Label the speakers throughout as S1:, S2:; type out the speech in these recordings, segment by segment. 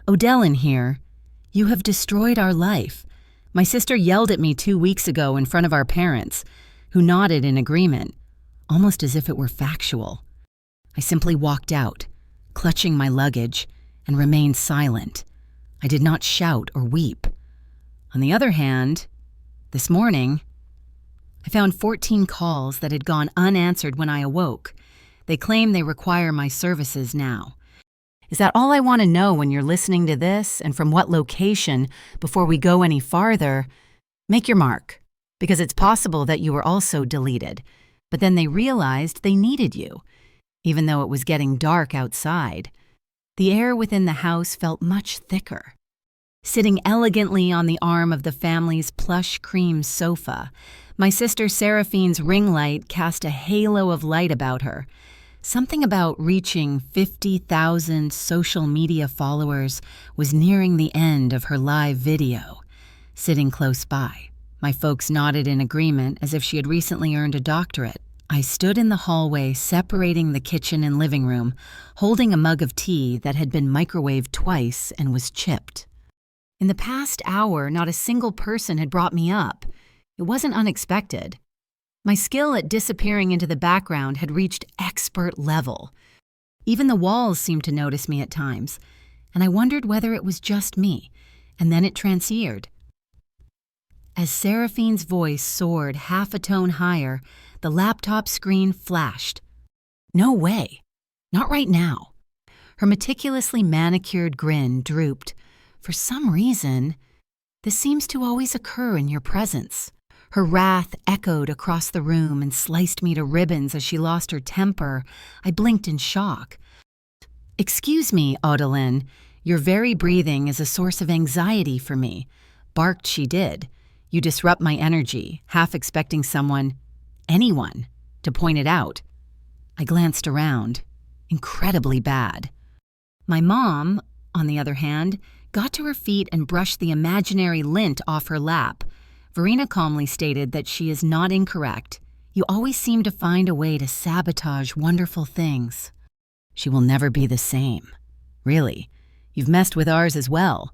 S1: Odellin here. You have destroyed our life. My sister yelled at me 2 weeks ago in front of our parents, who nodded in agreement, almost as if it were factual. I simply walked out, clutching my luggage, and remained silent. I did not shout or weep. On the other hand, this morning, I found 14 calls that had gone unanswered when I awoke. They claim they require my services now. Is that all I want to know when you're listening to this, and from what location? Before we go any farther, make your mark, because it's possible that you were also deleted, but then they realized they needed you, even though it was getting dark outside. The air within the house felt much thicker. Sitting elegantly on the arm of the family's plush cream sofa, my sister Seraphine's ring light cast a halo of light about her. Something about reaching 50,000 social media followers was nearing the end of her live video. Sitting close by, my folks nodded in agreement as if she had recently earned a doctorate. I stood in the hallway separating the kitchen and living room, holding a mug of tea that had been microwaved twice and was chipped. In the past hour, not a single person had brought me up. It wasn't unexpected. My skill at disappearing into the background had reached expert level. Even the walls seemed to notice me at times, and I wondered whether it was just me, and then it transiered. As Seraphine's voice soared half a tone higher, the laptop screen flashed. No way. Not right now. Her meticulously manicured grin drooped. For some reason, this seems to always occur in your presence. Her wrath echoed across the room and sliced me to ribbons as she lost her temper. I blinked in shock. "Excuse me, Odellin. Your very breathing is a source of anxiety for me." Barked she did. "You disrupt my energy, half expecting anyone, to point it out." I glanced around. Incredibly bad. My mom, on the other hand, got to her feet and brushed the imaginary lint off her lap. Verena calmly stated that she is not incorrect. You always seem to find a way to sabotage wonderful things. She will never be the same. Really, you've messed with ours as well.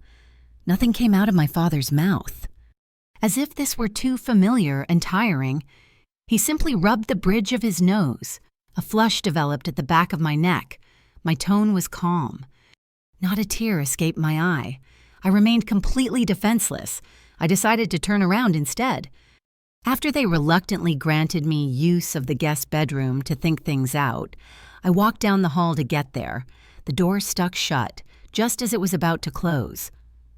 S1: Nothing came out of my father's mouth. As if this were too familiar and tiring, he simply rubbed the bridge of his nose. A flush developed at the back of my neck. My tone was calm. Not a tear escaped my eye. I remained completely defenseless. I decided to turn around instead. After they reluctantly granted me use of the guest bedroom to think things out, I walked down the hall to get there. The door stuck shut, just as it was about to close.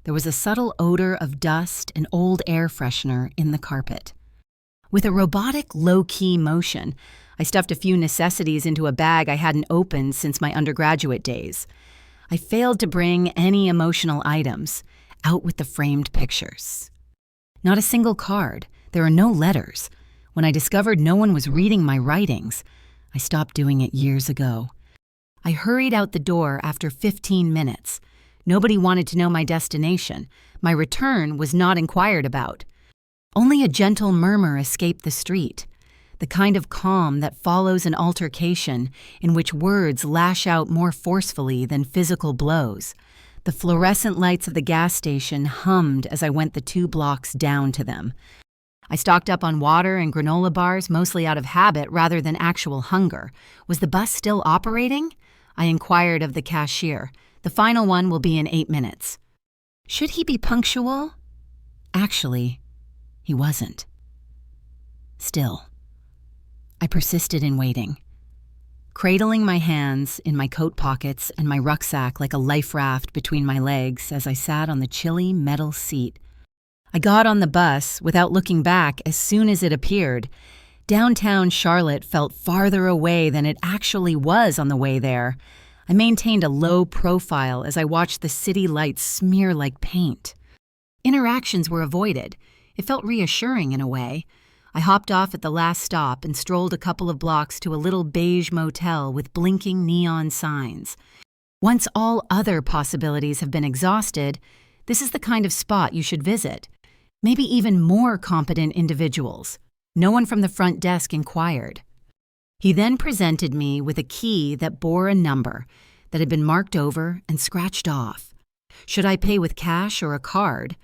S1: There was a subtle odor of dust and old air freshener in the carpet. With a robotic, low-key motion, I stuffed a few necessities into a bag I hadn't opened since my undergraduate days. I failed to bring any emotional items. Out with the framed pictures. Not a single card. There are no letters. When I discovered no one was reading my writings, I stopped doing it years ago. I hurried out the door after 15 minutes. Nobody wanted to know my destination. My return was not inquired about. Only a gentle murmur escaped the street, the kind of calm that follows an altercation in which words lash out more forcefully than physical blows. The fluorescent lights of the gas station hummed as I went the 2 blocks down to them. I stocked up on water and granola bars, mostly out of habit rather than actual hunger. Was the bus still operating? I inquired of the cashier. The final one will be in 8 minutes. Should he be punctual? Actually, he wasn't. Still, I persisted in waiting. Cradling my hands in my coat pockets and my rucksack like a life raft between my legs as I sat on the chilly metal seat. I got on the bus without looking back as soon as it appeared. Downtown Charlotte felt farther away than it actually was on the way there. I maintained a low profile as I watched the city lights smear like paint. Interactions were avoided. It felt reassuring in a way. I hopped off at the last stop and strolled a couple of blocks to a little beige motel with blinking neon signs. Once all other possibilities have been exhausted, this is the kind of spot you should visit. Maybe even more competent individuals. No one from the front desk inquired. He then presented me with a key that bore a number that had been marked over and scratched off. Should I pay with cash or a card?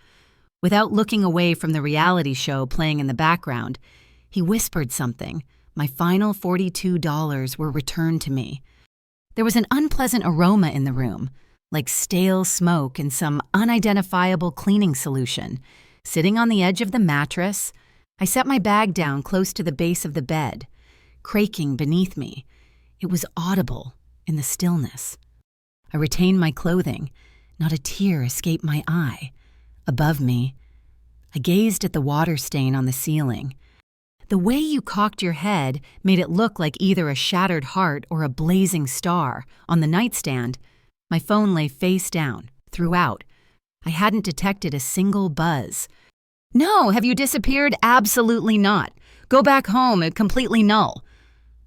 S1: Without looking away from the reality show playing in the background, he whispered something. My final $42 were returned to me. There was an unpleasant aroma in the room, like stale smoke and some unidentifiable cleaning solution. Sitting on the edge of the mattress, I set my bag down close to the base of the bed, creaking beneath me. It was audible in the stillness. I retained my clothing. Not a tear escaped my eye. Above me, I gazed at the water stain on the ceiling. The way you cocked your head made it look like either a shattered heart or a blazing star. On the nightstand, my phone lay face down, throughout. I hadn't detected a single buzz. No, have you disappeared? Absolutely not. Go back home, completely null.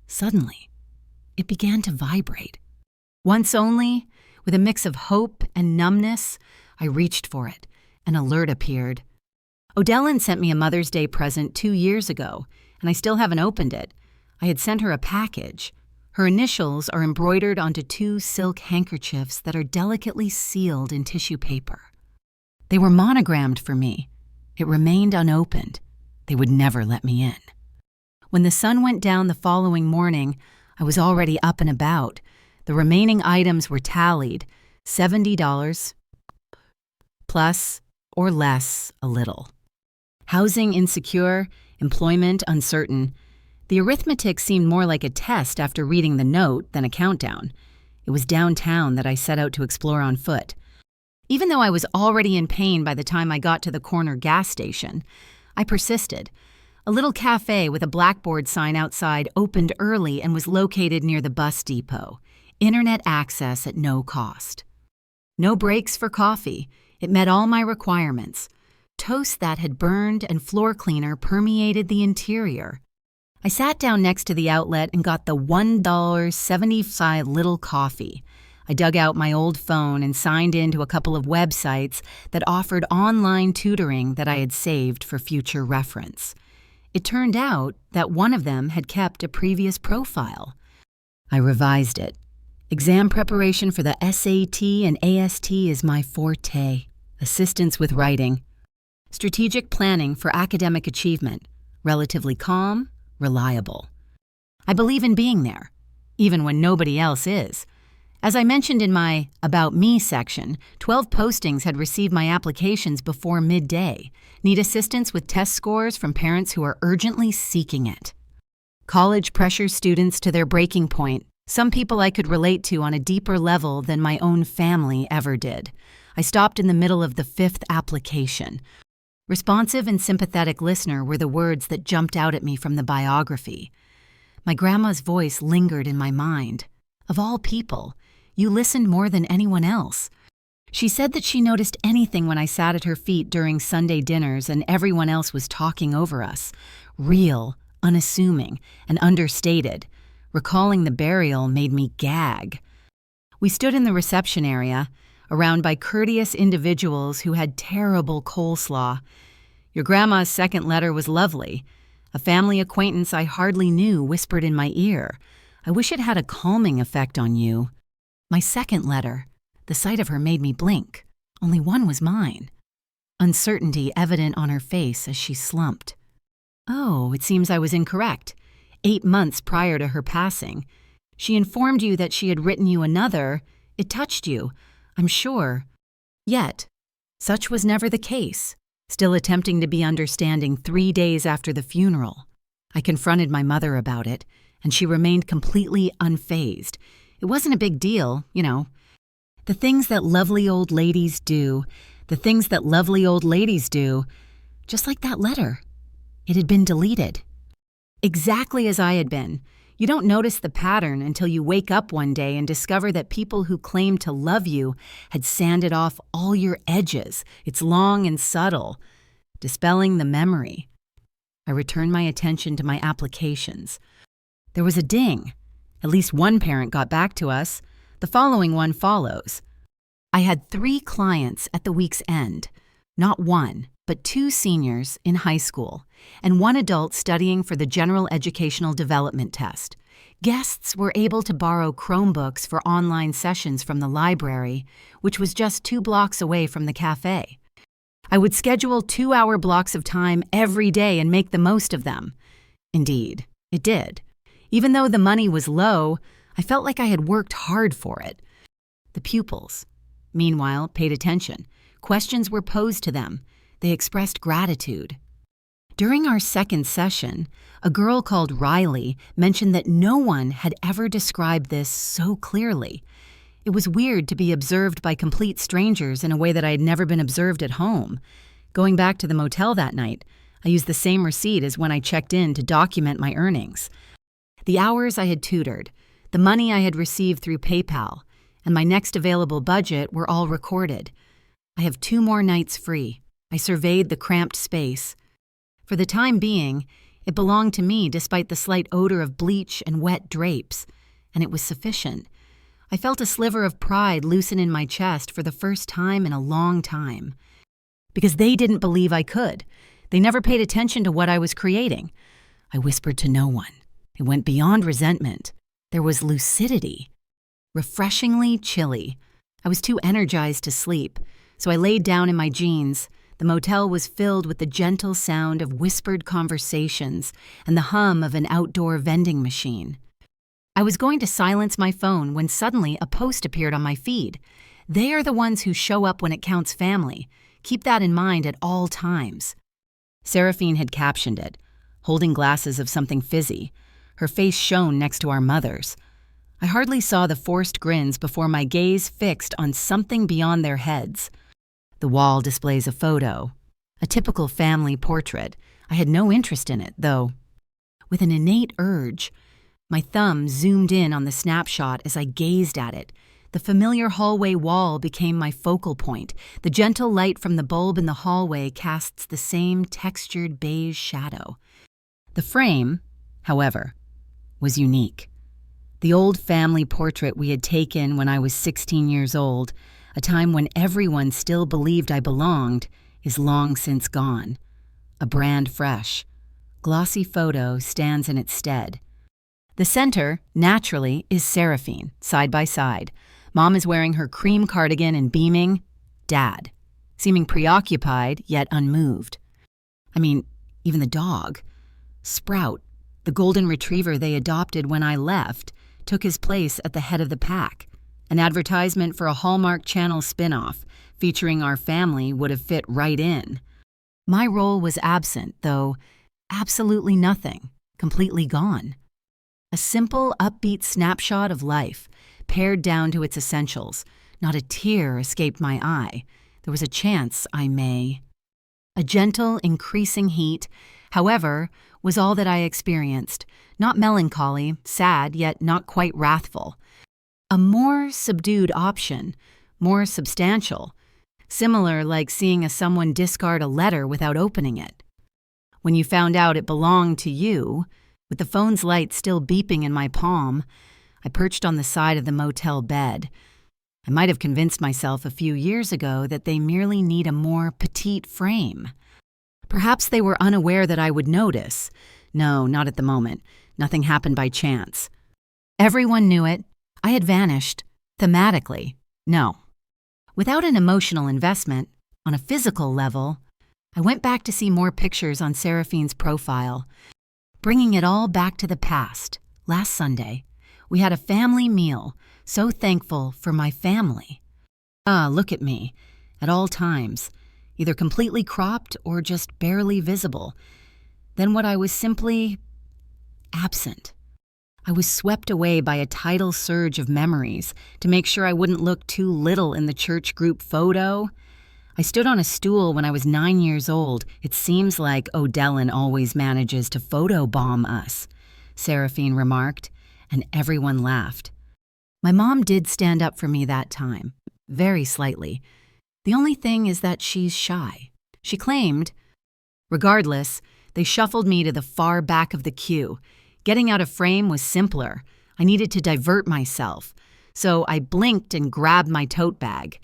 S1: Suddenly, it began to vibrate. Once only, with a mix of hope and numbness, I reached for it. An alert appeared. Odellin sent me a Mother's Day present 2 years ago, and I still haven't opened it. I had sent her a package. Her initials are embroidered onto 2 silk handkerchiefs that are delicately sealed in tissue paper. They were monogrammed for me. It remained unopened. They would never let me in. When the sun went down the following morning, I was already up and about. The remaining items were tallied, $70 plus or less a little. Housing insecure, employment uncertain. The arithmetic seemed more like a test after reading the note than a countdown. It was downtown that I set out to explore on foot. Even though I was already in pain by the time I got to the corner gas station, I persisted. A little cafe with a blackboard sign outside opened early and was located near the bus depot. Internet access at no cost. No breaks for coffee. It met all my requirements. Toast that had burned and floor cleaner permeated the interior. I sat down next to the outlet and got the $1.75 little coffee. I dug out my old phone and signed into a couple of websites that offered online tutoring that I had saved for future reference. It turned out that one of them had kept a previous profile. I revised it. Exam preparation for the SAT and AST is my forte. Assistance with writing. Strategic planning for academic achievement. Relatively calm, reliable. I believe in being there, even when nobody else is. As I mentioned in my About Me section, 12 postings had received my applications before midday. Need assistance with test scores from parents who are urgently seeking it. College pressures students to their breaking point. Some people I could relate to on a deeper level than my own family ever did. I stopped in the middle of the 5th application. Responsive and sympathetic listener were the words that jumped out at me from the biography. My grandma's voice lingered in my mind. Of all people, you listened more than anyone else. She said that she noticed anything when I sat at her feet during Sunday dinners and everyone else was talking over us. Real, unassuming, and understated. Recalling the burial made me gag. We stood in the reception area, around by courteous individuals who had terrible coleslaw. Your grandma's second letter was lovely. A family acquaintance I hardly knew whispered in my ear, I wish it had a calming effect on you. My second letter, the sight of her made me blink. Only one was mine. Uncertainty evident on her face as she slumped. Oh, it seems I was incorrect. 8 months prior to her passing. She informed you that she had written you another. It touched you, I'm sure. Yet, such was never the case. Still attempting to be understanding 3 days after the funeral. I confronted my mother about it, and she remained completely unfazed. It wasn't a big deal, you know. The things that lovely old ladies do, just like that letter. It had been deleted. Exactly as I had been. You don't notice the pattern until you wake up one day and discover that people who claimed to love you had sanded off all your edges. It's long and subtle, dispelling the memory. I returned my attention to my applications. There was a ding. At least one parent got back to us. The following one follows. I had 3 clients at the week's end. Not one, but 2 seniors in high school, and 1 adult studying for the General Educational Development Test. Guests were able to borrow Chromebooks for online sessions from the library, which was just 2 blocks away from the cafe. I would schedule 2-hour blocks of time every day and make the most of them. Indeed, it did. Even though the money was low, I felt like I had worked hard for it. The pupils, meanwhile, paid attention. Questions were posed to them. They expressed gratitude. During our second session, a girl called Riley mentioned that no one had ever described this so clearly. It was weird to be observed by complete strangers in a way that I had never been observed at home. Going back to the motel that night, I used the same receipt as when I checked in to document my earnings. The hours I had tutored, the money I had received through PayPal, and my next available budget were all recorded. I have 2 more nights free. I surveyed the cramped space. For the time being, it belonged to me despite the slight odor of bleach and wet drapes, and it was sufficient. I felt a sliver of pride loosen in my chest for the first time in a long time. Because they didn't believe I could. They never paid attention to what I was creating. I whispered to no one. It went beyond resentment. There was lucidity. Refreshingly chilly. I was too energized to sleep, so I laid down in my jeans. The motel was filled with the gentle sound of whispered conversations and the hum of an outdoor vending machine. I was going to silence my phone when suddenly a post appeared on my feed. They are the ones who show up when it counts family. Keep that in mind at all times. Seraphine had captioned it, holding glasses of something fizzy. Her face shone next to our mother's. I hardly saw the forced grins before my gaze fixed on something beyond their heads. The wall displays a photo, a typical family portrait. I had no interest in it, though. With an innate urge, my thumb zoomed in on the snapshot as I gazed at it. The familiar hallway wall became my focal point. The gentle light from the bulb in the hallway casts the same textured beige shadow. The frame, however, was unique. The old family portrait we had taken when I was 16 years old, a time when everyone still believed I belonged, is long since gone. A brand fresh, glossy photo stands in its stead. The center, naturally, is Seraphine, side by side. Mom is wearing her cream cardigan and beaming. Dad, seeming preoccupied yet unmoved. I mean, even the dog. Sprout, the golden retriever they adopted when I left, took his place at the head of the pack. An advertisement for a Hallmark Channel spin-off featuring our family would have fit right in. My role was absent, though absolutely nothing, completely gone. A simple, upbeat snapshot of life, pared down to its essentials. Not a tear escaped my eye. There was a chance I may. A gentle, increasing heat, however, was all that I experienced. Not melancholy, sad, yet not quite wrathful. A more subdued option, more substantial, similar like seeing someone discard a letter without opening it. When you found out it belonged to you, with the phone's light still beeping in my palm, I perched on the side of the motel bed. I might have convinced myself a few years ago that they merely need a more petite frame. Perhaps they were unaware that I would notice. No, not at the moment. Nothing happened by chance. Everyone knew it. I had vanished. Thematically, no. Without an emotional investment, on a physical level, I went back to see more pictures on Seraphine's profile. Bringing it all back to the past, last Sunday, we had a family meal, so thankful for my family. Ah, look at me, at all times, either completely cropped or just barely visible. Then what I was simply absent. I was swept away by a tidal surge of memories to make sure I wouldn't look too little in the church group photo. I stood on a stool when I was 9 years old. It seems like O'Dellin always manages to photobomb us, Seraphine remarked, and everyone laughed. My mom did stand up for me that time, very slightly. The only thing is that she's shy. She claimed. Regardless, they shuffled me to the far back of the queue. Getting out of frame was simpler. I needed to divert myself, so I blinked and grabbed my tote bag.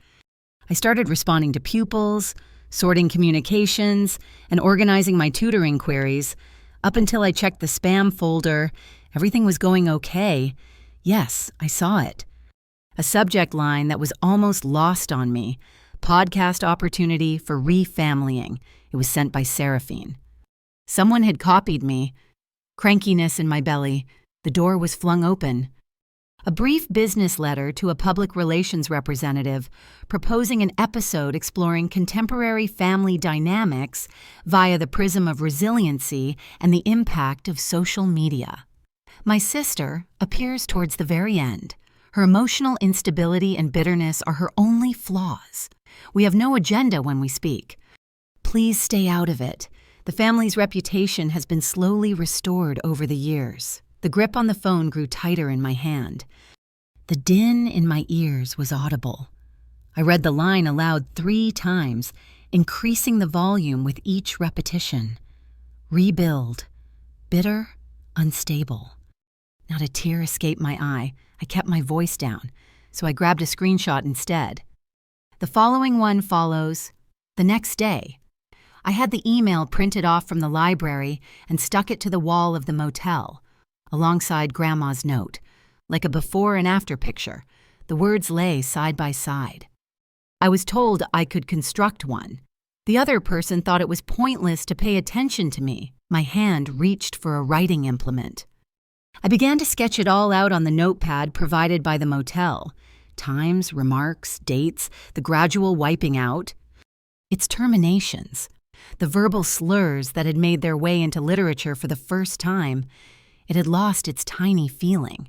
S1: I started responding to pupils, sorting communications, and organizing my tutoring queries, up until I checked the spam folder Everything was going okay. Yes, I saw it. A subject line that was almost lost on me. Podcast opportunity for refamilying. It was sent by Seraphine. Someone had copied me. Crankiness in my belly. The door was flung open. A brief business letter to a public relations representative proposing an episode exploring contemporary family dynamics via the prism of resiliency and the impact of social media. My sister appears towards the very end. Her emotional instability and bitterness are her only flaws. We have no agenda when we speak. Please stay out of it. The family's reputation has been slowly restored over the years. The grip on the phone grew tighter in my hand. The din in my ears was audible. I read the line aloud 3 times, increasing the volume with each repetition. Rebuild. Bitter, unstable. Not a tear escaped my eye. I kept my voice down, so I grabbed a screenshot instead. The following one follows. The next day, I had the email printed off from the library and stuck it to the wall of the motel, alongside Grandma's note. Like a before and after picture, the words lay side by side. I was told I could construct one. The other person thought it was pointless to pay attention to me. My hand reached for a writing implement. I began to sketch it all out on the notepad provided by the motel. Times, remarks, dates, the gradual wiping out. Its terminations, the verbal slurs that had made their way into literature for the first time. It had lost its tiny feeling.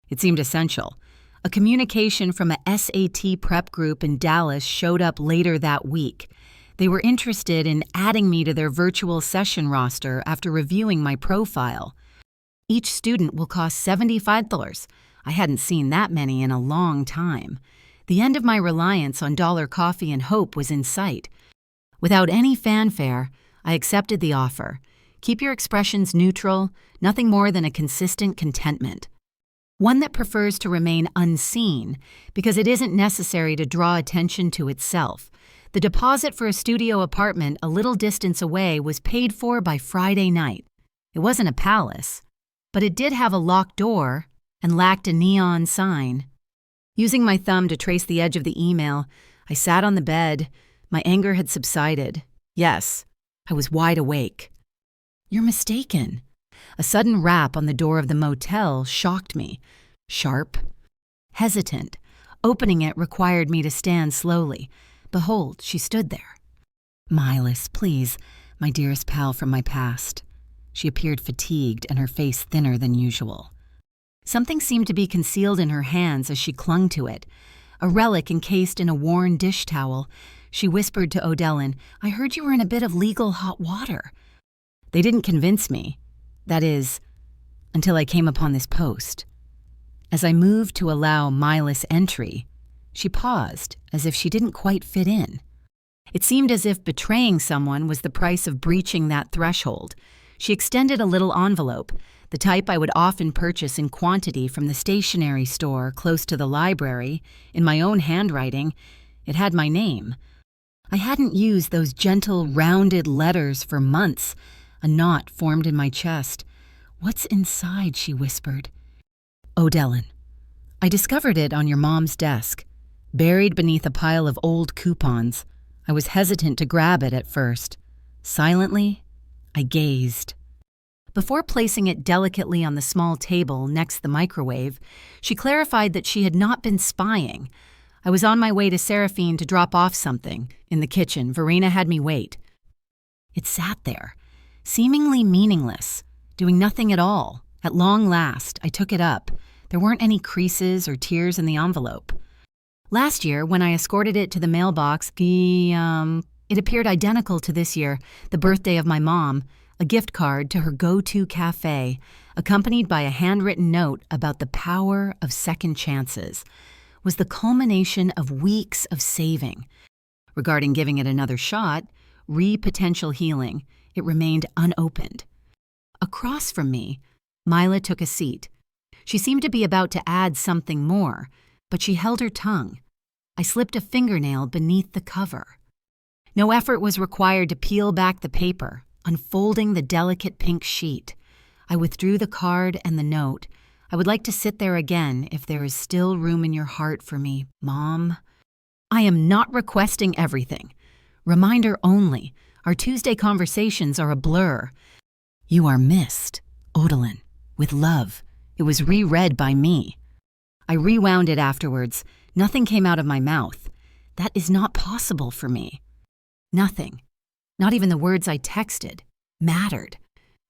S1: It seemed essential. A communication from a SAT prep group in Dallas showed up later that week. They were interested in adding me to their virtual session roster after reviewing my profile. Each student will cost $75. I hadn't seen that many in a long time. The end of my reliance on dollar coffee and hope was in sight. Without any fanfare, I accepted the offer. Keep your expressions neutral, nothing more than a consistent contentment. One that prefers to remain unseen because it isn't necessary to draw attention to itself. The deposit for a studio apartment a little distance away was paid for by Friday night. It wasn't a palace, but it did have a locked door and lacked a neon sign. Using my thumb to trace the edge of the email, I sat on the bed. My anger had subsided. Yes, I was wide awake. You're mistaken. A sudden rap on the door of the motel shocked me. Sharp, hesitant. Opening it required me to stand slowly. Behold, she stood there. Milas, please, my dearest pal from my past. She appeared fatigued and her face thinner than usual. Something seemed to be concealed in her hands as she clung to it. A relic encased in a worn dish towel. She whispered to Odellin, I heard you were in a bit of legal hot water. They didn't convince me. That is, until I came upon this post. As I moved to allow Milas entry, she paused as if she didn't quite fit in. It seemed as if betraying someone was the price of breaching that threshold. She extended a little envelope, the type I would often purchase in quantity from the stationery store close to the library, in my own handwriting. It had my name. I hadn't used those gentle, rounded letters for months. A knot formed in my chest. What's inside? She whispered. Odellin. I discovered it on your mom's desk, buried beneath a pile of old coupons. I was hesitant to grab it at first. Silently, I gazed. Before placing it delicately on the small table next the microwave, she clarified that she had not been spying. I was on my way to Seraphine to drop off something. In the kitchen, Verena had me wait. It sat there, seemingly meaningless, doing nothing at all. At long last, I took it up. There weren't any creases or tears in the envelope. Last year, when I escorted it to the mailbox, it appeared identical to this year, the birthday of my mom, a gift card to her go-to cafe, accompanied by a handwritten note about the power of second chances, was the culmination of weeks of saving. Regarding giving it another shot, potential healing, it remained unopened. Across from me, Mila took a seat. She seemed to be about to add something more, but she held her tongue. I slipped a fingernail beneath the cover. No effort was required to peel back the paper, unfolding the delicate pink sheet. I withdrew the card and the note. I would like to sit there again if there is still room in your heart for me, Mom. I am not requesting everything. Reminder only. Our Tuesday conversations are a blur. You are missed, Odalyn. With love. It was reread by me. I rewound it afterwards. Nothing came out of my mouth. That is not possible for me. Nothing. Not even the words I texted. Mattered.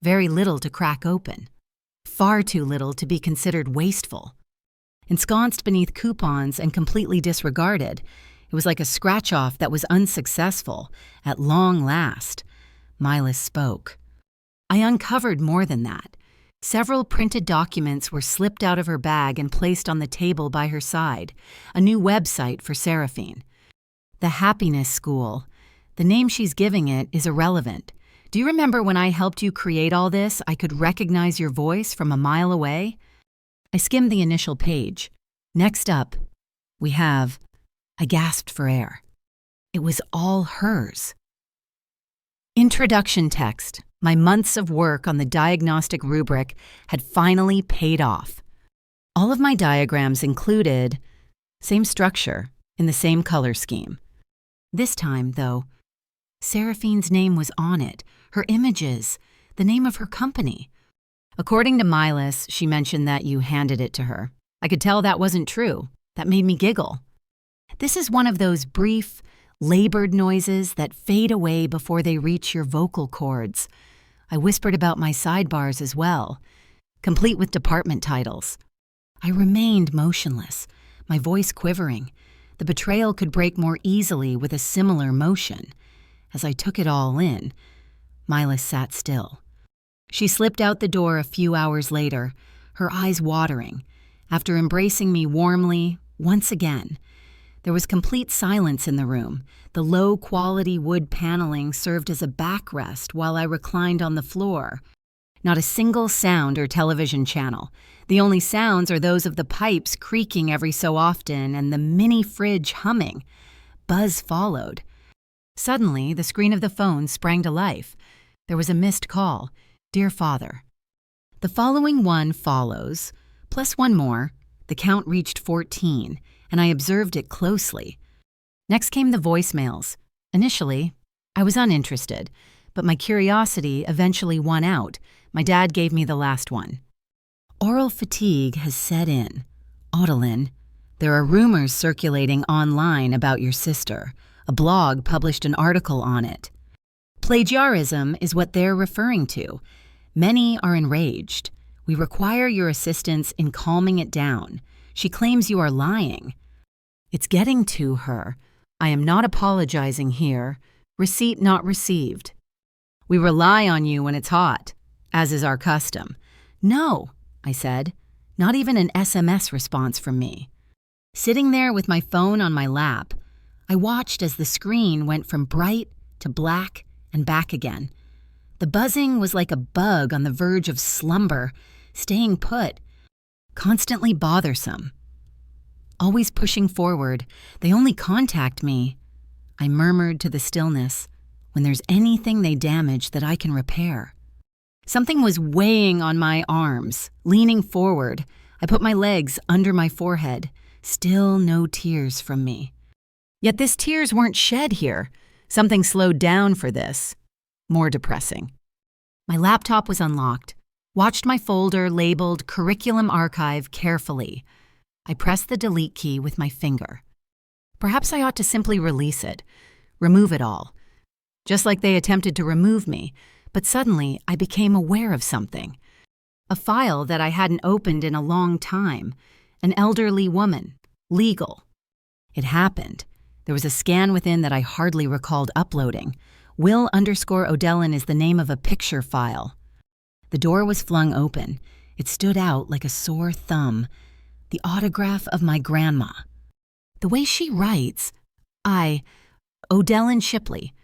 S1: Very little to crack open. Far too little to be considered wasteful. Ensconced beneath coupons and completely disregarded, it was like a scratch-off that was unsuccessful, at long last. Milas spoke. I uncovered more than that. Several printed documents were slipped out of her bag and placed on the table by her side, a new website for Seraphine. The Happiness School. The name she's giving it is irrelevant. Do you remember when I helped you create all this, I could recognize your voice from a mile away? I skimmed the initial page. Next up, we have... I gasped for air. It was all hers. Introduction text. My months of work on the diagnostic rubric had finally paid off. All of my diagrams included same structure in the same color scheme. This time, though, Seraphine's name was on it, her images, the name of her company. According to Milas, she mentioned that you handed it to her. I could tell that wasn't true. That made me giggle. This is one of those brief, labored noises that fade away before they reach your vocal cords. I whispered about my sidebars as well, complete with department titles. I remained motionless, my voice quivering. The betrayal could break more easily with a similar motion. As I took it all in, Milas sat still. She slipped out the door a few hours later, her eyes watering, after embracing me warmly once again. There was complete silence in the room. The low-quality wood paneling served as a backrest while I reclined on the floor. Not a single sound or television channel. The only sounds are those of the pipes creaking every so often and the mini fridge humming. Buzz followed. Suddenly, the screen of the phone sprang to life. There was a missed call. Dear Father. The following one follows, plus one more. The count reached 14, and I observed it closely. Next came the voicemails. Initially, I was uninterested, but my curiosity eventually won out. My dad gave me the last one. Oral fatigue has set in. Odalyn, there are rumors circulating online about your sister. A blog published an article on it. Plagiarism is what they're referring to. Many are enraged. We require your assistance in calming it down. She claims you are lying. It's getting to her. I am not apologizing here. Receipt not received. We rely on you when it's hot, as is our custom. No, I said. Not even an SMS response from me. Sitting there with my phone on my lap, I watched as the screen went from bright to black and back again. The buzzing was like a bug on the verge of slumber, staying put, constantly bothersome. Always pushing forward, they only contact me. I murmured to the stillness, when there's anything they damage that I can repair. Something was weighing on my arms, leaning forward. I put my legs under my forehead, still no tears from me. Yet these tears weren't shed here. Something slowed down for this. More depressing. My laptop was unlocked. Watched my folder labeled Curriculum Archive carefully. I pressed the delete key with my finger. Perhaps I ought to simply release it, remove it all. Just like they attempted to remove me, but suddenly I became aware of something. A file that I hadn't opened in a long time. An elderly woman. Legal. It happened. There was a scan within that I hardly recalled uploading. Will_Odalyn is the name of a picture file. The door was flung open. It stood out like a sore thumb. The autograph of my grandma. The way she writes, I, Odalyn Shipley,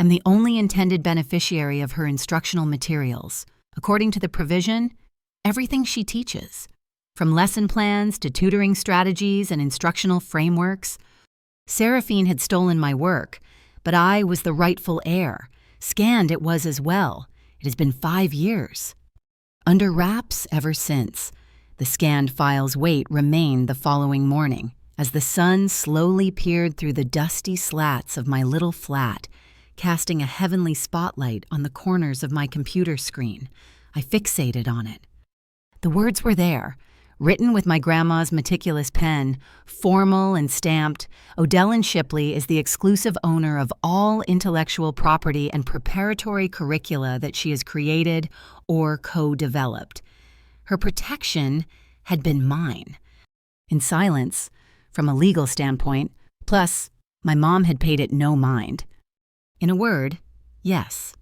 S1: am the only intended beneficiary of her instructional materials. According to the provision, everything she teaches, from lesson plans to tutoring strategies and instructional frameworks. Seraphine had stolen my work, but I was the rightful heir. Scanned it was as well. It has been 5 years. Under wraps ever since. The scanned file's weight remained the following morning, as the sun slowly peered through the dusty slats of my little flat, casting a heavenly spotlight on the corners of my computer screen. I fixated on it. The words were there, written with my grandma's meticulous pen, formal and stamped. Odell & Shipley is the exclusive owner of all intellectual property and preparatory curricula that she has created or co-developed. Her protection had been mine. In silence, from a legal standpoint, plus my mom had paid it no mind. In a word, yes.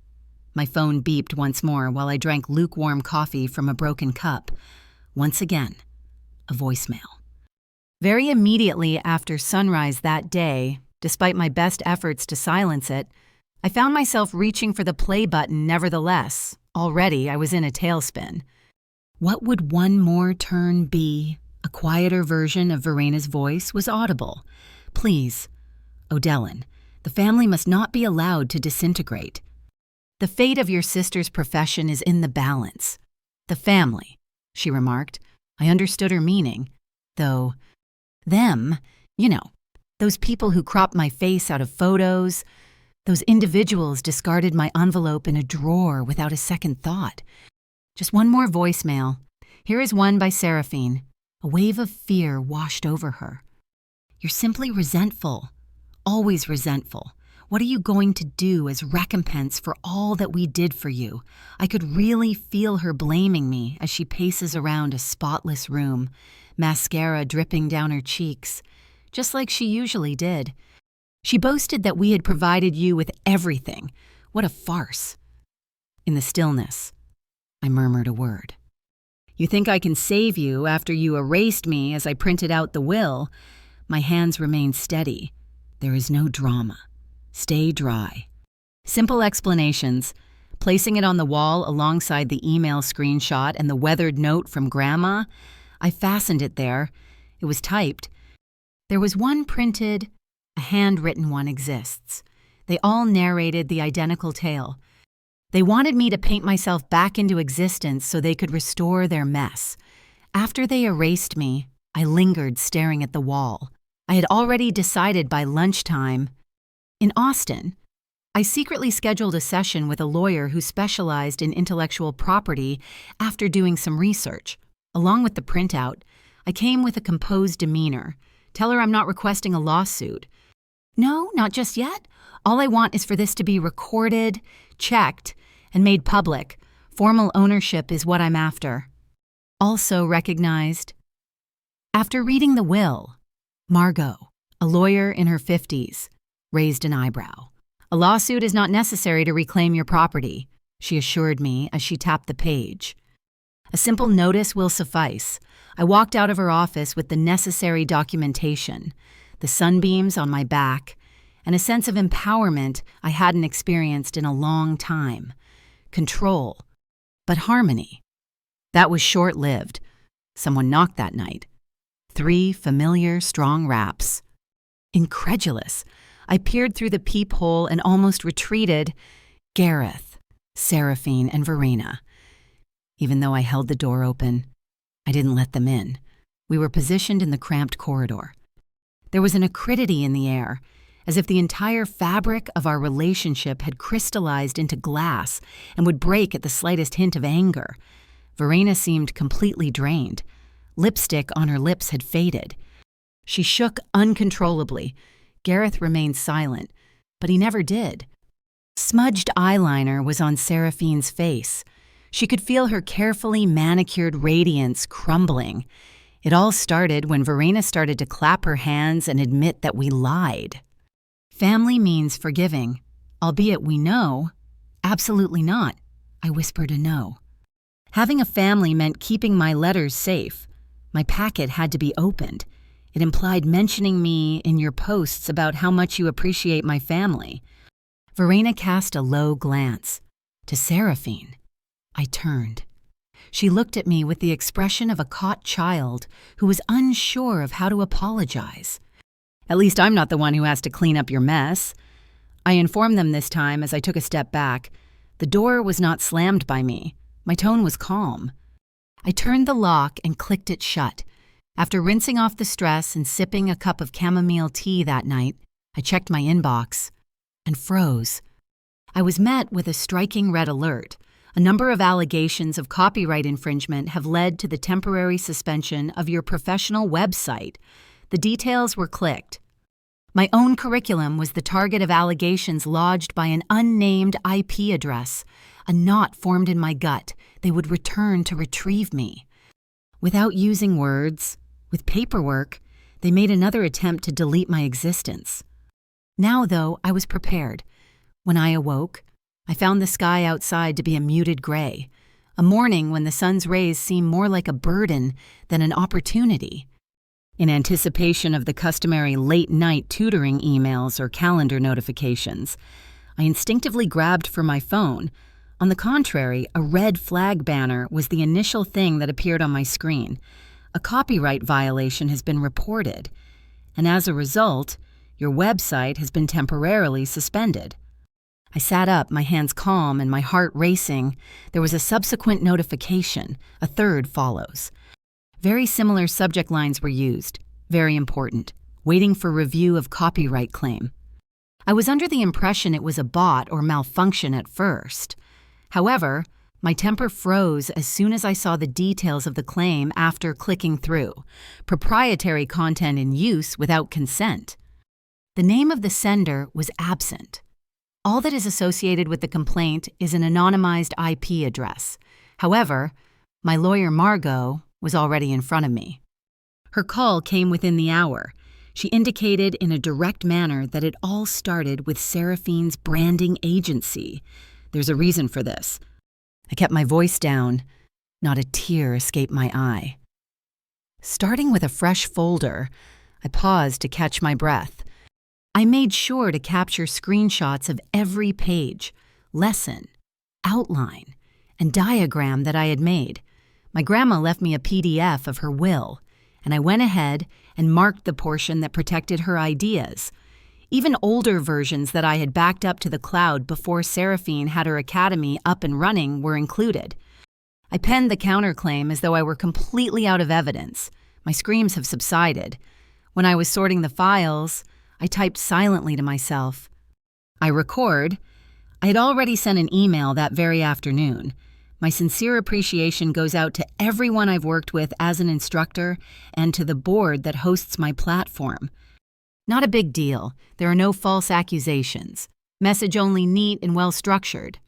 S1: My phone beeped once more while I drank lukewarm coffee from a broken cup. Once again, a voicemail. Very immediately after sunrise that day, despite my best efforts to silence it, I found myself reaching for the play button nevertheless. Already I was in a tailspin. What would one more turn be? A quieter version of Verena's voice was audible. Please, Odellin, the family must not be allowed to disintegrate. The fate of your sister's profession is in the balance. The family, she remarked. I understood her meaning, though them, those people who cropped my face out of photos, those individuals discarded my envelope in a drawer without a second thought. Just one more voicemail. Here is one by Seraphine. A wave of fear washed over her. You're simply resentful, always resentful. What are you going to do as recompense for all that we did for you? I could really feel her blaming me as she paces around a spotless room, mascara dripping down her cheeks, just like she usually did. She boasted that we had provided you with everything. What a farce. In the stillness, I murmured a word. You think I can save you after you erased me as I printed out the will? My hands remain steady. There is no drama. Stay dry. Simple explanations. Placing it on the wall alongside the email screenshot and the weathered note from Grandma, I fastened it there. It was typed. There was one printed, a handwritten one exists. They all narrated the identical tale. They wanted me to paint myself back into existence so they could restore their mess. After they erased me, I lingered staring at the wall. I had already decided by lunchtime. In Austin, I secretly scheduled a session with a lawyer who specialized in intellectual property after doing some research. Along with the printout, I came with a composed demeanor. Tell her I'm not requesting a lawsuit. No, not just yet. All I want is for this to be recorded, checked, and made public. Formal ownership is what I'm after. Also recognized. After reading the will, Margot, a lawyer in her 50s, raised an eyebrow. A lawsuit is not necessary to reclaim your property, she assured me as she tapped the page. A simple notice will suffice. I walked out of her office with the necessary documentation, the sunbeams on my back, and a sense of empowerment I hadn't experienced in a long time. Control, but harmony. That was short-lived. Someone knocked that night. 3 familiar, strong raps. Incredulous, I peered through the peephole and almost retreated. Gareth, Seraphine, and Verena. Even though I held the door open, I didn't let them in. We were positioned in the cramped corridor. There was an acridity in the air, as if the entire fabric of our relationship had crystallized into glass and would break at the slightest hint of anger. Verena seemed completely drained. Lipstick on her lips had faded. She shook uncontrollably. Gareth remained silent, but he never did. Smudged eyeliner was on Seraphine's face. She could feel her carefully manicured radiance crumbling. It all started when Verena started to clap her hands and admit that we lied. Family means forgiving, albeit we know. Absolutely not, I whispered a no. Having a family meant keeping my letters safe. My packet had to be opened. It implied mentioning me in your posts about how much you appreciate my family. Verena cast a low glance. To Seraphine. I turned. She looked at me with the expression of a caught child who was unsure of how to apologize. At least I'm not the one who has to clean up your mess. I informed them this time as I took a step back. The door was not slammed by me. My tone was calm. I turned the lock and clicked it shut. After rinsing off the stress and sipping a cup of chamomile tea that night, I checked my inbox and froze. I was met with a striking red alert. A number of allegations of copyright infringement have led to the temporary suspension of your professional website. The details were clicked. My own curriculum was the target of allegations lodged by an unnamed IP address. A knot formed in my gut. They would return to retrieve me. Without using words, with paperwork, they made another attempt to delete my existence. Now, though, I was prepared. When I awoke, I found the sky outside to be a muted gray, a morning when the sun's rays seemed more like a burden than an opportunity. In anticipation of the customary late-night tutoring emails or calendar notifications, I instinctively grabbed for my phone. On the contrary, a red flag banner was the initial thing that appeared on my screen. A copyright violation has been reported, and as a result, your website has been temporarily suspended. I sat up, my hands calm and my heart racing. There was a subsequent notification. A third follows. Very similar subject lines were used. Very important. Waiting for review of copyright claim. I was under the impression it was a bot or malfunction at first. However, my temper froze as soon as I saw the details of the claim after clicking through. Proprietary content in use without consent. The name of the sender was absent. All that is associated with the complaint is an anonymized IP address. However, my lawyer Margot was already in front of me. Her call came within the hour. She indicated in a direct manner that it all started with Seraphine's branding agency. There's a reason for this. I kept my voice down. Not a tear escaped my eye. Starting with a fresh folder, I paused to catch my breath. I made sure to capture screenshots of every page, lesson, outline, and diagram that I had made. My grandma left me a PDF of her will, and I went ahead and marked the portion that protected her ideas. Even older versions that I had backed up to the cloud before Seraphine had her academy up and running were included. I penned the counterclaim as though I were completely out of evidence. My screams have subsided. When I was sorting the files, I typed silently to myself. I record. I had already sent an email that very afternoon. My sincere appreciation goes out to everyone I've worked with as an instructor and to the board that hosts my platform. Not a big deal. There are no false accusations. Message only neat and well-structured.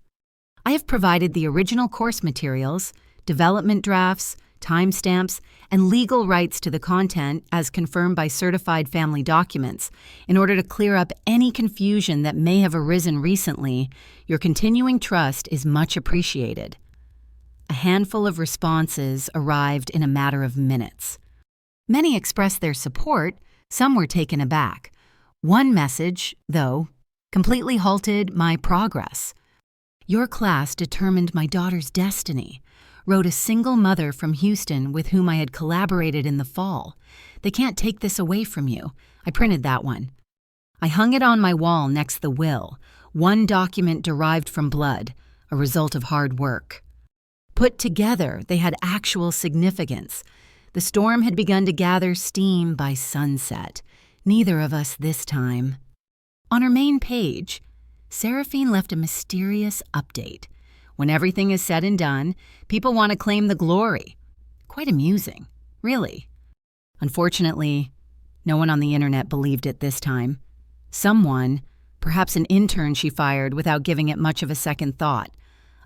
S1: I have provided the original course materials, development drafts, timestamps, and legal rights to the content as confirmed by certified family documents. In order to clear up any confusion that may have arisen recently, your continuing trust is much appreciated. A handful of responses arrived in a matter of minutes. Many expressed their support, some were taken aback. One message, though, completely halted my progress. Your class determined my daughter's destiny, wrote a single mother from Houston with whom I had collaborated in the fall. They can't take this away from you. I printed that one. I hung it on my wall next the will, one document derived from blood, a result of hard work. Put together, they had actual significance. The storm had begun to gather steam by sunset. Neither of us this time. On her main page, Seraphine left a mysterious update. When everything is said and done, people want to claim the glory. Quite amusing, really. Unfortunately, no one on the internet believed it this time. Someone, perhaps an intern she fired without giving it much of a second thought,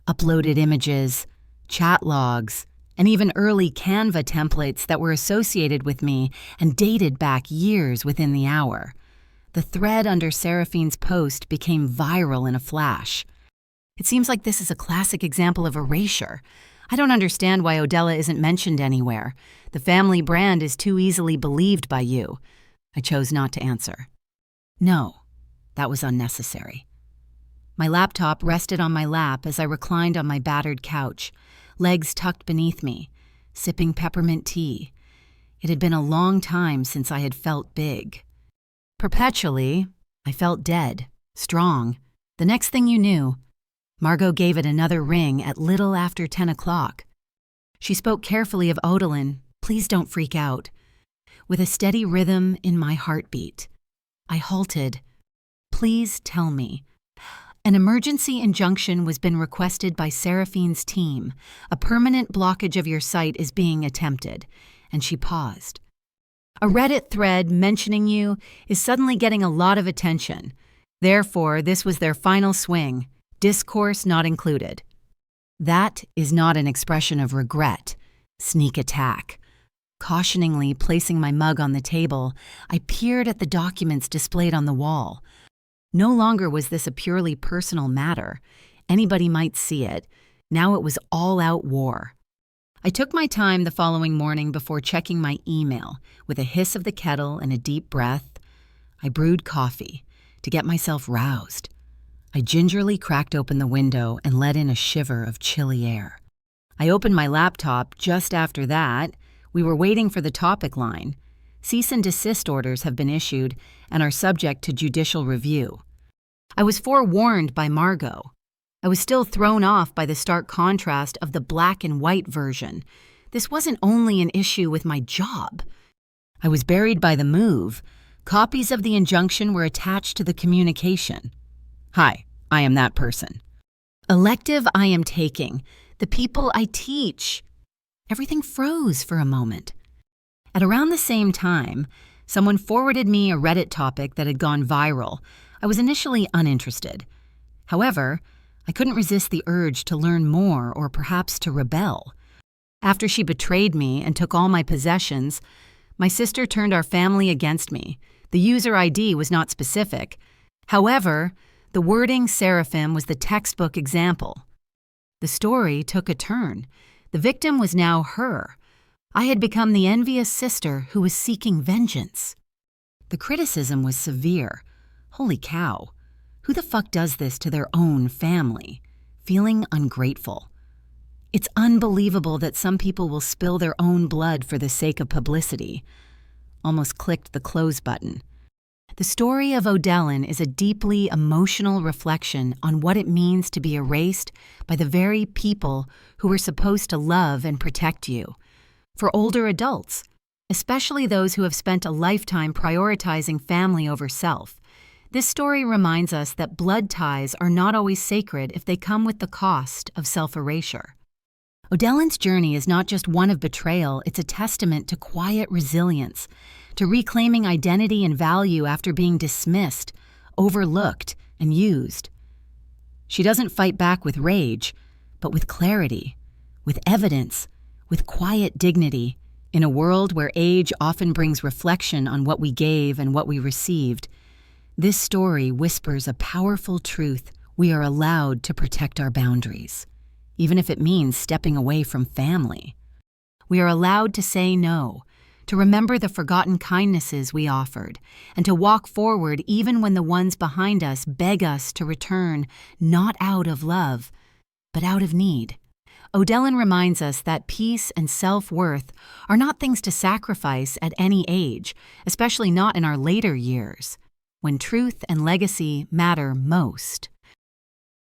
S1: uploaded images, chat logs, and even early Canva templates that were associated with me and dated back years within the hour. The thread under Seraphine's post became viral in a flash. It seems like this is a classic example of erasure. I don't understand why Odella isn't mentioned anywhere. The family brand is too easily believed by you. I chose not to answer. No, that was unnecessary. My laptop rested on my lap as I reclined on my battered couch, legs tucked beneath me, sipping peppermint tea. It had been a long time since I had felt big. Perpetually, I felt dead, strong. The next thing you knew, Margot gave it another ring at little after 10 o'clock. She spoke carefully of Odalin, "Please don't freak out," with a steady rhythm in my heartbeat. I halted. "Please tell me." An emergency injunction has been requested by Seraphine's team. A permanent blockage of your sight is being attempted. And she paused. A Reddit thread mentioning you is suddenly getting a lot of attention. Therefore, this was their final swing, discourse not included. That is not an expression of regret. Sneak attack. Cautioningly placing my mug on the table, I peered at the documents displayed on the wall. No longer was this a purely personal matter. Anybody might see it. Now it was all-out war. I took my time the following morning before checking my email. With a hiss of the kettle and a deep breath, I brewed coffee to get myself roused. I gingerly cracked open the window and let in a shiver of chilly air. I opened my laptop just after that. We were waiting for the topic line. Cease and desist orders have been issued and are subject to judicial review. I was forewarned by Margot. I was still thrown off by the stark contrast of the black and white version. This wasn't only an issue with my job. I was buried by the move. Copies of the injunction were attached to the communication. "Hi, I am that person." Elective I am taking. The people I teach. Everything froze for a moment. At around the same time, someone forwarded me a Reddit topic that had gone viral. I was initially uninterested. However, I couldn't resist the urge to learn more or perhaps to rebel. After she betrayed me and took all my possessions, my sister turned our family against me. The user ID was not specific. However, the wording Seraphim was the textbook example. The story took a turn. The victim was now her. I had become the envious sister who was seeking vengeance. The criticism was severe. Holy cow. Who the fuck does this to their own family? Feeling ungrateful. It's unbelievable that some people will spill their own blood for the sake of publicity. Almost clicked the close button. The story of Odalin is a deeply emotional reflection on what it means to be erased by the very people who were supposed to love and protect you. For older adults, especially those who have spent a lifetime prioritizing family over self, this story reminds us that blood ties are not always sacred if they come with the cost of self-erasure. Odalin's journey is not just one of betrayal, it's a testament to quiet resilience, to reclaiming identity and value after being dismissed, overlooked, and used. She doesn't fight back with rage, but with clarity, with evidence, with quiet dignity. In a world where age often brings reflection on what we gave and what we received, this story whispers a powerful truth: we are allowed to protect our boundaries, even if it means stepping away from family. We are allowed to say no, to remember the forgotten kindnesses we offered, and to walk forward even when the ones behind us beg us to return, not out of love, but out of need. Odalin reminds us that peace and self-worth are not things to sacrifice at any age, especially not in our later years, when truth and legacy matter most.